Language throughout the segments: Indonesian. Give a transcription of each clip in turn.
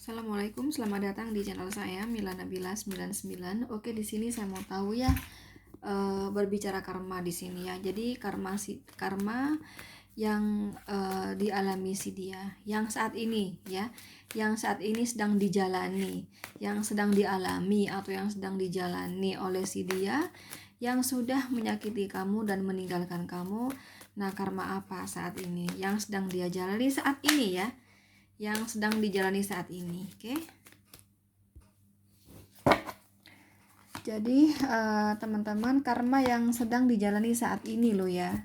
Assalamualaikum, selamat datang di channel saya Mila Nabila 99. Oke, di sini saya mau tahu ya, berbicara karma di sini ya. Jadi karma yang dialami si dia, yang saat ini ya, yang saat ini sedang dijalani, yang sedang dialami atau yang sedang dijalani oleh si dia yang sudah menyakiti kamu dan meninggalkan kamu. Nah, karma apa saat ini yang sedang dia jalani saat ini ya? Yang sedang dijalani saat ini. Oke. Jadi teman-teman, karma yang sedang dijalani saat ini loh ya.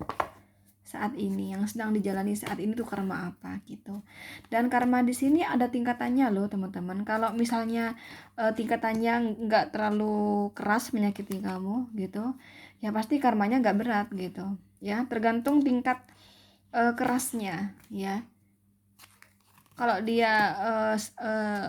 Saat ini yang sedang dijalani saat ini tuh karma apa gitu. Dan karma di sini ada tingkatannya loh teman-teman. Kalau misalnya tingkatannya nggak terlalu keras menyakiti kamu gitu, ya pasti karmanya nggak berat gitu ya. Tergantung tingkat kerasnya ya. Kalau dia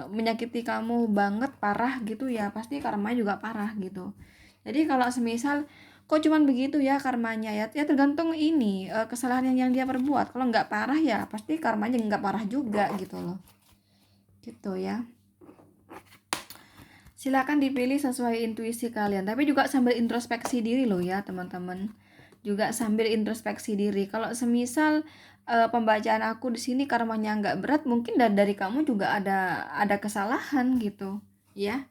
menyakiti kamu banget parah gitu ya pasti karmanya juga parah gitu. Jadi kalau semisal kok cuman begitu ya karmanya ya tergantung ini kesalahan yang dia perbuat. Kalau nggak parah ya pasti karmanya nggak parah juga gitu loh, gitu ya. Silakan dipilih sesuai intuisi kalian, tapi juga sambil introspeksi diri loh ya teman-teman, juga sambil introspeksi diri. Kalau semisal pembacaan aku di sini karmanya nggak berat, mungkin dari kamu juga ada kesalahan gitu ya.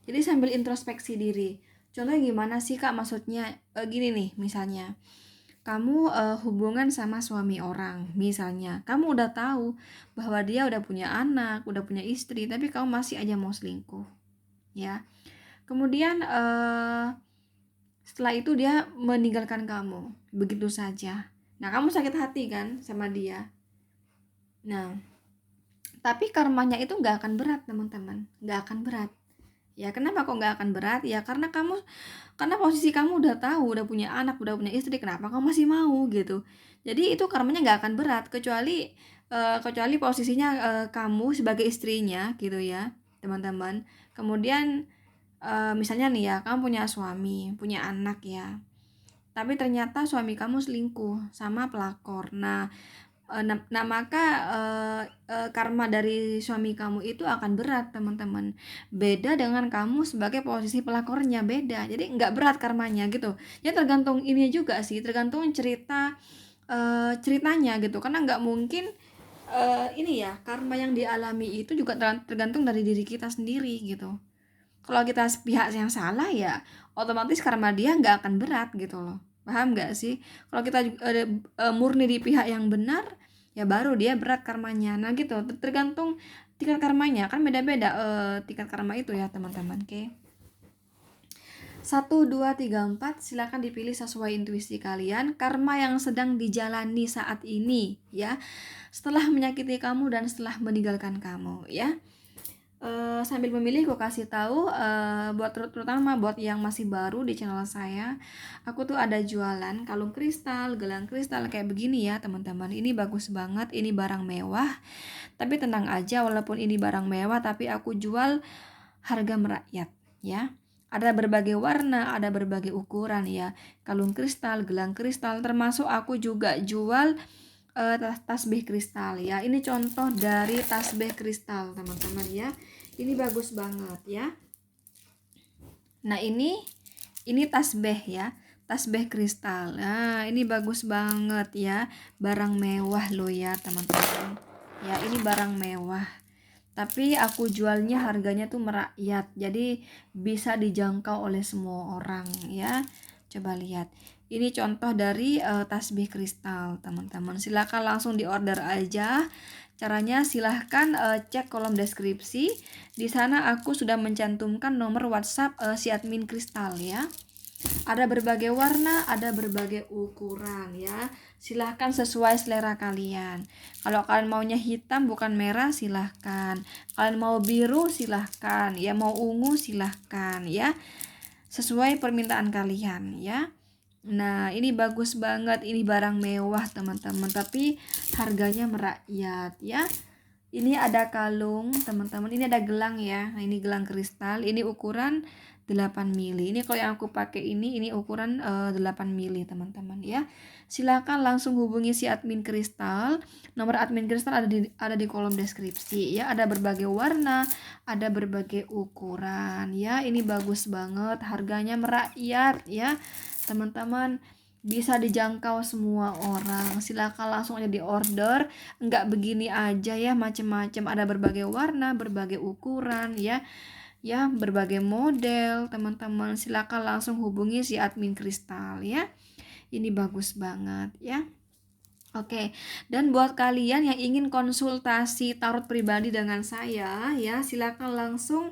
Jadi sambil introspeksi diri. Contohnya gimana sih kak, maksudnya gini nih, misalnya kamu hubungan sama suami orang, misalnya kamu udah tahu bahwa dia udah punya anak, udah punya istri, tapi kamu masih aja mau selingkuh ya. Kemudian setelah itu dia meninggalkan kamu begitu saja. Nah, kamu sakit hati kan sama dia. Nah, tapi karmanya itu nggak akan berat teman-teman, nggak akan berat. Ya kenapa kok nggak akan berat? Ya karena posisi kamu udah tahu, udah punya anak, udah punya istri, kenapa kamu masih mau gitu. Jadi itu karmanya nggak akan berat, kecuali posisinya kamu sebagai istrinya gitu ya teman-teman. Kemudian misalnya nih ya, kamu punya suami, punya anak ya, tapi ternyata suami kamu selingkuh sama pelakor. Nah, maka karma dari suami kamu itu akan berat teman-teman. Beda dengan kamu sebagai posisi pelakornya, beda. Jadi nggak berat karmanya gitu. Ya tergantung ini juga sih, tergantung ceritanya gitu. Karena nggak mungkin ini ya, karma yang dialami itu juga tergantung dari diri kita sendiri gitu. Kalau kita pihak yang salah ya otomatis karma dia nggak akan berat gitu loh, paham nggak sih? Kalau kita murni di pihak yang benar ya baru dia berat karmanya. Nah gitu, tergantung tingkat karmanya, kan beda-beda tingkat karma itu ya teman-teman. Oke, 1, 2, 3, 4 silakan dipilih sesuai intuisi kalian karma yang sedang dijalani saat ini ya, setelah menyakiti kamu dan setelah meninggalkan kamu ya. Sambil memilih aku kasih tahu buat terutama buat yang masih baru di channel saya, aku tuh ada jualan kalung kristal, gelang kristal kayak begini ya teman-teman. Ini bagus banget, ini barang mewah. Tapi tenang aja, walaupun ini barang mewah tapi aku jual harga merakyat ya. Ada berbagai warna, ada berbagai ukuran ya. Kalung kristal, gelang kristal, termasuk aku juga jual tasbih kristal ya. Ini contoh dari tasbih kristal teman-teman ya. Ini bagus banget ya. Nah, ini tasbih ya. Tasbih kristal. Nah, ini bagus banget ya. Barang mewah loh ya, teman-teman. Ya, ini barang mewah. Tapi aku jualnya harganya tuh merakyat. Jadi bisa dijangkau oleh semua orang ya. Coba lihat. Ini contoh dari tasbih kristal, teman-teman. Silakan langsung diorder aja. Caranya silahkan cek kolom deskripsi. Di sana aku sudah mencantumkan nomor WhatsApp si admin kristal ya. Ada berbagai warna, ada berbagai ukuran ya. Silahkan sesuai selera kalian. Kalau kalian maunya hitam bukan merah silahkan. Kalian mau biru silahkan. Ya mau ungu silahkan ya. Sesuai permintaan kalian ya. Nah, ini bagus banget, ini barang mewah teman-teman, tapi harganya merakyat ya. Ini ada kalung, teman-teman. Ini ada gelang ya. Nah, ini gelang kristal. Ini ukuran 8 mili. Ini kalau yang aku pakai ini ukuran 8 mili, teman-teman ya. Silakan langsung hubungi si admin kristal. Nomor admin kristal ada di kolom deskripsi ya. Ada berbagai warna, ada berbagai ukuran ya. Ini bagus banget, harganya merakyat ya. Teman-teman, bisa dijangkau semua orang. Silakan langsung aja di order. Enggak begini aja ya, macam-macam, ada berbagai warna, berbagai ukuran ya, berbagai model. Teman-teman silakan langsung hubungi si admin kristal ya. Ini bagus banget ya. Oke, dan buat kalian yang ingin konsultasi tarot pribadi dengan saya ya, silakan langsung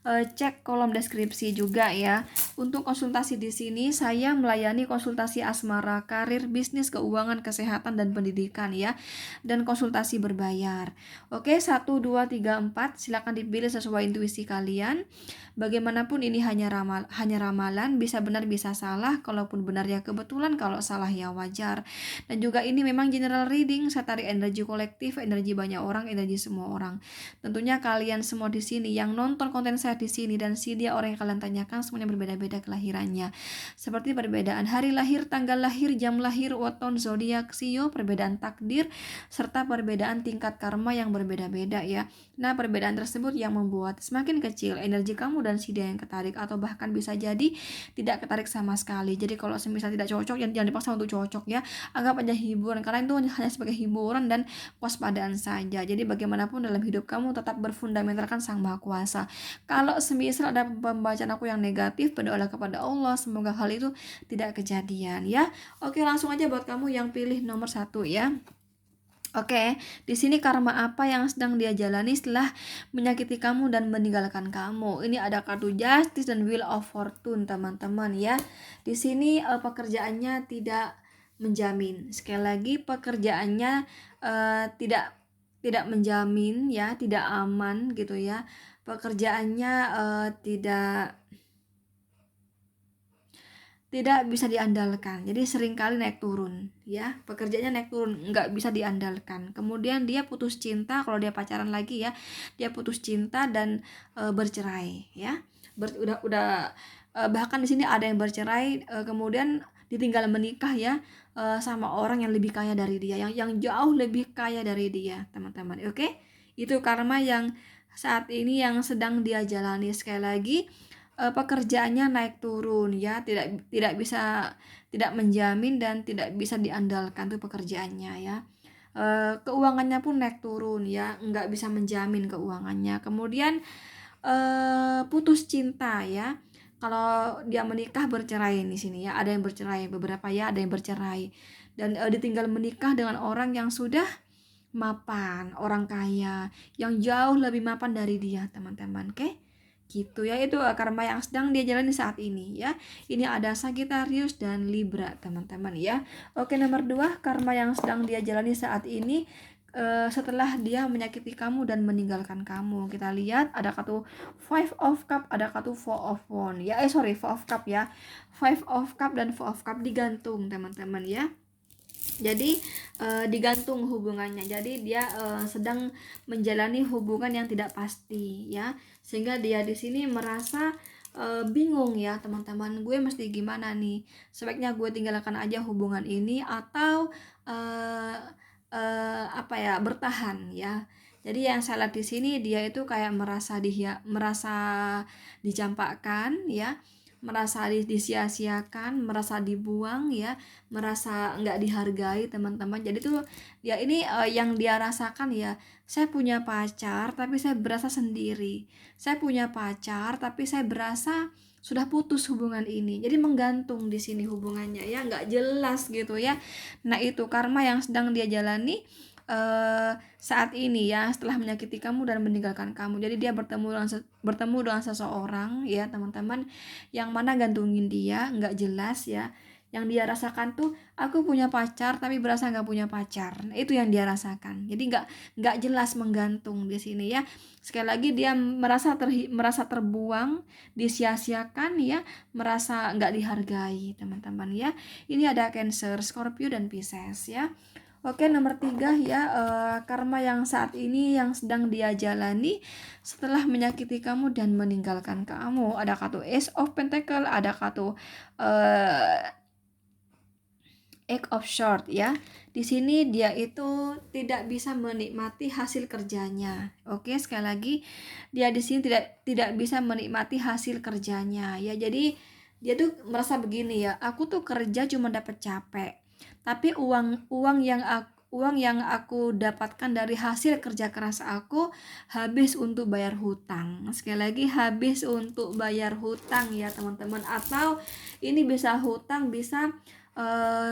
cek kolom deskripsi juga ya. Untuk konsultasi di sini saya melayani konsultasi asmara, karir, bisnis, keuangan, kesehatan dan pendidikan ya. Dan konsultasi berbayar. Oke, 1 2 3 4 silakan dipilih sesuai intuisi kalian. Bagaimanapun ini hanya ramalan, bisa benar bisa salah. Kalaupun benar ya kebetulan, kalau salah ya wajar. Dan juga ini memang general reading, saya tarik energi kolektif, energi banyak orang, energi semua orang. Tentunya kalian semua di sini yang nonton konten saya di sini dan si dia orang yang kalian tanyakan semuanya berbeda-beda kelahirannya. Seperti perbedaan hari lahir, tanggal lahir, jam lahir, weton, zodiak, sio, perbedaan takdir, serta perbedaan tingkat karma yang berbeda-beda ya. Nah, perbedaan tersebut yang membuat semakin kecil energi kamu dan si dia yang ketarik, atau bahkan bisa jadi tidak ketarik sama sekali. Jadi kalau semisal tidak cocok, jangan dipaksa untuk cocok ya. Anggap aja hiburan, karena itu hanya sebagai hiburan dan waspadaan saja. Jadi bagaimanapun dalam hidup kamu tetap berfundamentalkan Sang Maha Kuasa. Kalau semisal ada pembacaan aku yang negatif, berdoalah kepada Allah semoga hal itu tidak kejadian ya. Oke, langsung aja buat kamu yang pilih nomor 1 ya. Oke, di sini karma apa yang sedang dia jalani setelah menyakiti kamu dan meninggalkan kamu. Ini ada kartu Justice dan Wheel of Fortune, teman-teman ya. Di sini pekerjaannya tidak menjamin. Sekali lagi, pekerjaannya tidak menjamin ya, tidak aman gitu ya. Pekerjaannya tidak bisa diandalkan. Jadi seringkali naik turun ya. Pekerjaannya naik turun, nggak bisa diandalkan. Kemudian dia putus cinta, kalau dia pacaran lagi ya. Dia putus cinta dan bercerai ya. Bahkan di sini ada yang bercerai kemudian ditinggal menikah ya sama orang yang lebih kaya dari dia, yang jauh lebih kaya dari dia, teman-teman. Oke? Itu karma yang saat ini yang sedang dia jalani. Sekali lagi, pekerjaannya naik turun ya, tidak menjamin dan tidak bisa diandalkan tuh pekerjaannya ya. Keuangannya pun naik turun ya, nggak bisa menjamin keuangannya. Kemudian putus cinta ya. Kalau dia menikah bercerai di sini ya, ada yang bercerai, beberapa ya ada yang bercerai dan ditinggal menikah dengan orang yang sudah mapan, orang kaya yang jauh lebih mapan dari dia, teman-teman. Oke? Gitu ya, itu karma yang sedang dia jalani saat ini ya. Ini ada Sagittarius dan Libra, teman-teman ya. Oke, nomor 2, karma yang sedang dia jalani saat ini setelah dia menyakiti kamu dan meninggalkan kamu. Kita lihat ada kartu Five of Cup, ada kartu Four of Wands ya. Four of Cup ya. Five of Cup dan Four of Cup digantung, teman-teman ya. Jadi digantung hubungannya. Jadi dia sedang menjalani hubungan yang tidak pasti ya. Sehingga dia di sini merasa bingung ya, teman-teman. Gue mesti gimana nih? Sebaiknya gue tinggalkan aja hubungan ini atau bertahan ya. Jadi yang saya lihat di sini dia itu kayak merasa dicampakkan ya, merasa disia-siakan, merasa dibuang ya, merasa nggak dihargai, teman-teman. Jadi tuh dia ini yang dia rasakan ya, saya punya pacar tapi saya berasa sendiri. Saya punya pacar tapi saya berasa sudah putus hubungan ini. Jadi menggantung di sini hubungannya ya, nggak jelas gitu ya. Nah, itu karma yang sedang dia jalani saat ini ya, setelah menyakiti kamu dan meninggalkan kamu. Jadi dia bertemu dengan seseorang ya, teman-teman, yang mana gantungin dia nggak jelas ya. Yang dia rasakan tuh, aku punya pacar tapi berasa nggak punya pacar. Nah, itu yang dia rasakan. Jadi nggak jelas, menggantung di sini ya. Sekali lagi dia merasa terbuang, disia-siakan ya, merasa nggak dihargai, teman-teman ya. Ini ada Cancer, Scorpio dan Pisces ya. Oke, nomor 3 ya, karma yang saat ini yang sedang dia jalani setelah menyakiti kamu dan meninggalkan kamu. Ada kartu Ace of Pentacle, ada kartu Eight of Swords ya. Di sini dia itu tidak bisa menikmati hasil kerjanya. Oke, sekali lagi dia di sini tidak bisa menikmati hasil kerjanya ya. Jadi dia tuh merasa begini ya, aku tuh kerja cuma dapat capek. Tapi uang yang aku dapatkan dari hasil kerja keras aku habis untuk bayar hutang. Sekali lagi habis untuk bayar hutang ya teman-teman. Atau ini bisa hutang, bisa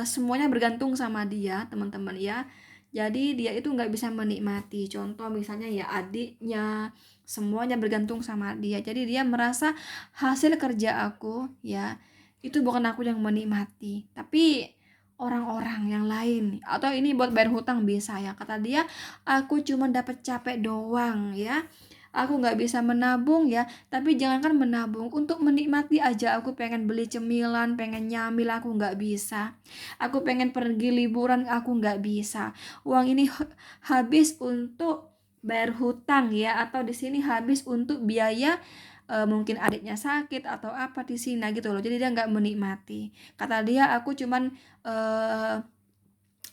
semuanya bergantung sama dia teman-teman ya. Jadi dia itu nggak bisa menikmati, contoh misalnya ya adiknya, semuanya bergantung sama dia. Jadi dia merasa hasil kerja aku ya itu bukan aku yang menikmati, tapi orang-orang yang lain. Atau ini buat bayar hutang bisa ya, kata dia aku cuma dapat capek doang ya, aku nggak bisa menabung ya. Tapi jangankan menabung, untuk menikmati aja aku pengen beli cemilan, pengen nyamil, aku nggak bisa. Aku pengen pergi liburan, aku nggak bisa. Uang ini habis untuk bayar hutang ya, atau di sini habis untuk biaya mungkin adiknya sakit atau apa di sini gitu loh. Jadi dia nggak menikmati. Kata dia aku cuman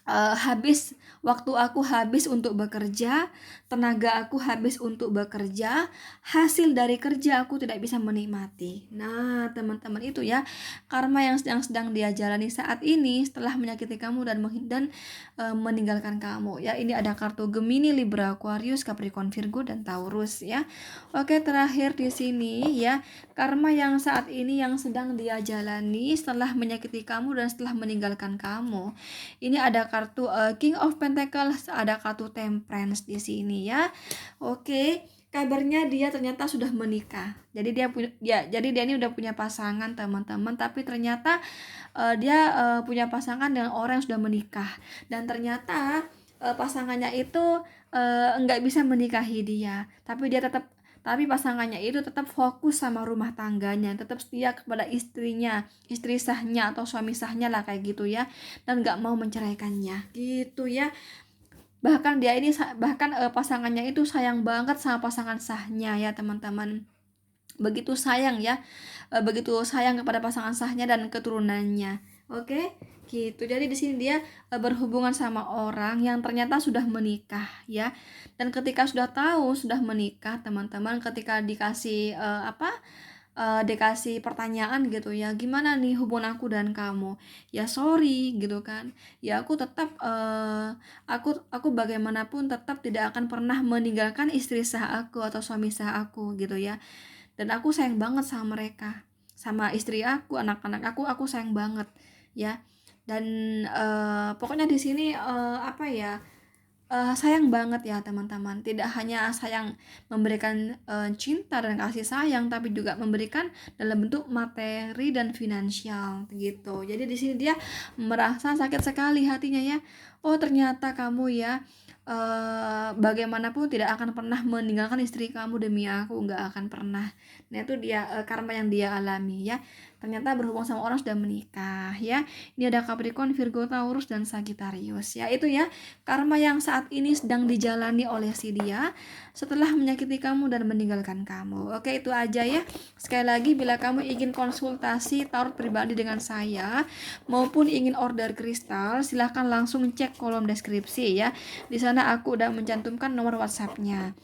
habis waktu aku habis untuk bekerja, tenaga aku habis untuk bekerja, hasil dari kerja aku tidak bisa menikmati. Nah, teman-teman itu ya karma yang sedang dia jalani saat ini setelah menyakiti kamu dan meninggalkan kamu. Ya, ini ada kartu Gemini, Libra, Aquarius, Capricorn, Virgo dan Taurus ya. Oke, terakhir di sini ya, karma yang saat ini yang sedang dia jalani setelah menyakiti kamu dan setelah meninggalkan kamu. Ini ada kartu King of Pentacles, ada kartu Temperance di sini ya. Oke, kabarnya dia ternyata sudah menikah. Jadi dia ini udah punya pasangan teman-teman, tapi ternyata dia punya pasangan dengan orang yang sudah menikah, dan ternyata pasangannya itu nggak bisa menikahi dia, tapi pasangannya itu tetap fokus sama rumah tangganya, tetap setia kepada istrinya, istri sahnya atau suami sahnya lah kayak gitu ya, dan nggak mau menceraikannya gitu ya. Bahkan pasangannya itu sayang banget sama pasangan sahnya ya teman-teman. Begitu sayang ya, begitu sayang kepada pasangan sahnya dan keturunannya. Oke, gitu. Jadi di sini dia berhubungan sama orang yang ternyata sudah menikah ya. Dan ketika sudah tahu sudah menikah, teman-teman, ketika dikasih pertanyaan gitu ya, gimana nih hubungan aku dan kamu, ya sorry gitu kan ya, aku tetap aku bagaimanapun tetap tidak akan pernah meninggalkan istri sah aku atau suami sah aku gitu ya. Dan aku sayang banget sama mereka, sama istri aku, anak-anak aku sayang banget ya. Dan pokoknya di sini sayang banget ya teman-teman, tidak hanya sayang memberikan cinta dan kasih sayang, tapi juga memberikan dalam bentuk materi dan finansial gitu. Jadi di sini dia merasa sakit sekali hatinya ya. Oh ternyata kamu ya bagaimanapun tidak akan pernah meninggalkan istri kamu demi aku, nggak akan pernah. Nah itu dia karma yang dia alami ya. Ternyata berhubung sama orang sudah menikah ya. Ini ada Capricorn, Virgo, Taurus dan Sagittarius ya. Itu ya karma yang saat ini sedang dijalani oleh si dia setelah menyakiti kamu dan meninggalkan kamu. Oke, itu aja ya. Sekali lagi, bila kamu ingin konsultasi tarot pribadi dengan saya maupun ingin order kristal, silahkan langsung cek kolom deskripsi ya. Di sana aku udah mencantumkan nomor WhatsApp-nya.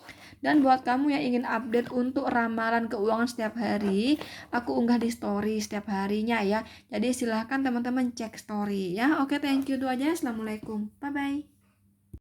Dan buat kamu yang ingin update untuk ramalan keuangan setiap hari, aku unggah di story setiap harinya ya. Jadi silahkan teman-teman cek story ya. Oke, thank you, itu aja. Assalamualaikum. Bye-bye.